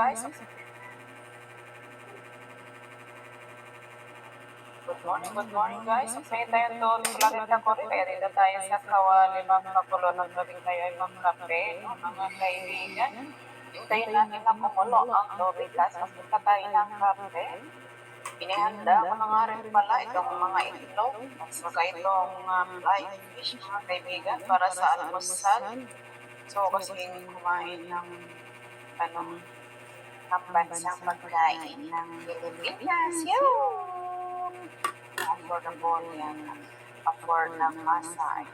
guys. Good morning guys. Okay tayo to ulit ako rin. Kaya dito tayo sa Kawali magpakulo ng tubig tayo ay magkape. No, mga kaibigan. Hintayin natin na kumulo ang tubig. Tapos magpunta tayo ng kape. Inihanda ko na nga rin pala itong mga itlog. Saka itong fried fish mga kaibigan para sa almusal. So kasi kumain ng ng bansang pagkain ng Pilipinas. Affordable yan. Afford ng masa.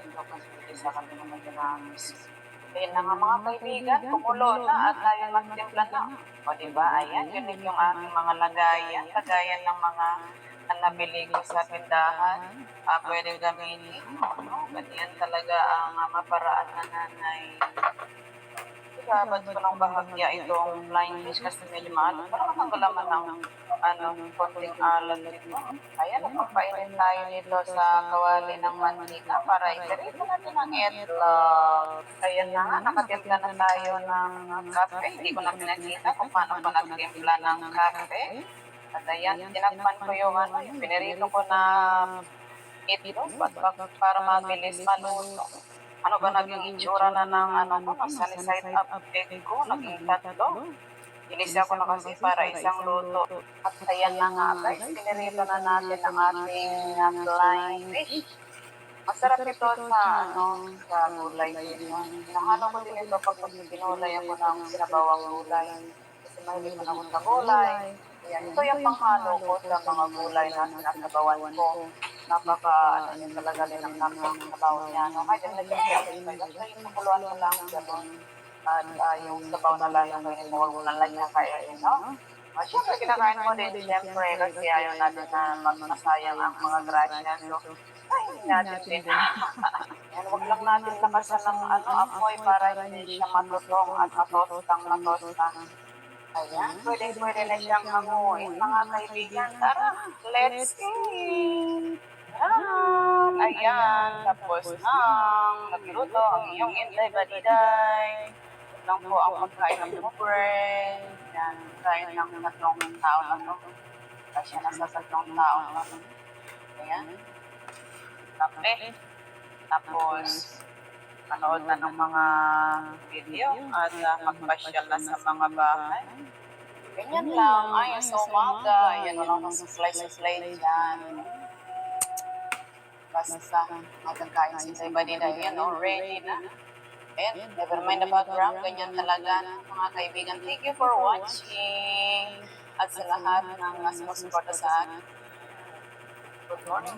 Ito kasi sa kami ng madrams. Ayun na nga mga kaibigan, kumulo na at tayo magtimpla na. O diba, ayan, yun yung aking mga lagayan. Lagayan ng mga nabili ko sa tindahan. Pwede gamitin. Ganyan talaga ang maparaan na nanay. Ba't ko ng bahagya itong flying fish kasi medyo mahal. Parang matanggal naman ng konting alat nito. Ayan, nagpapainin tayo nito sa kawali ng mantika para ikarito natin ang itlog. Ayan na nga, nakatimpla na tayo ng kape. Hindi ko na pinakita kung paano pa nagtimpla ng kape. At ayan, tinakpan ko yung pinirito ko na itlog para mabilis maluto. Ano ba naging itsura na ng ko, sunny side up egg ko, naging tatlo. Inisa ko na kasi para isang luto. At ayan na nga guys, pinirito na natin ang ating flying fish. Masarap ito sa gulay. Nahalo ko din ito pag pinulay ako ng sinabawang gulay. Kasi mahilig ko na sa gulay. Ayan, ito yung panghalo ko sa mga gulay na sinasabawan ko. Talaga din ang sabaw niya. Kahit yung yung pakuluan mo lang gano'n. At yung sabaw na lang yung kainin mo, huwag mo lang lang kainin, no? Siyempre, kinakain mo din, siyempre, kasi ayaw natin na magmasayang ang mga grasya. So, kainin natin din. Yan, huwag lang natin lakasan ng apoy para hindi siya matutong at matostang. Ayan, pwede na siyang hanguin, mga kaibigan. Tara, let's eat! Ayan, tapos nagluto ang iyong inday baliday. Lang po ang pagkain ng bread. Yan, kain ng 3 tao na to. Kasi nasa 3 tao na to. Ayan. Kape. Tapos, manood na ng mga video at magpasyal na sa mga bahay. Ganyan lang. Ay, sa umaga. Ayan, walang supply dyan. Basta, magkakain sa iba din. Ayan, ready na. And never mind the background, ganyan talaga mga kaibigan. Thank you for watching. At sa lahat ng sumusuporta sa akin. Good morning.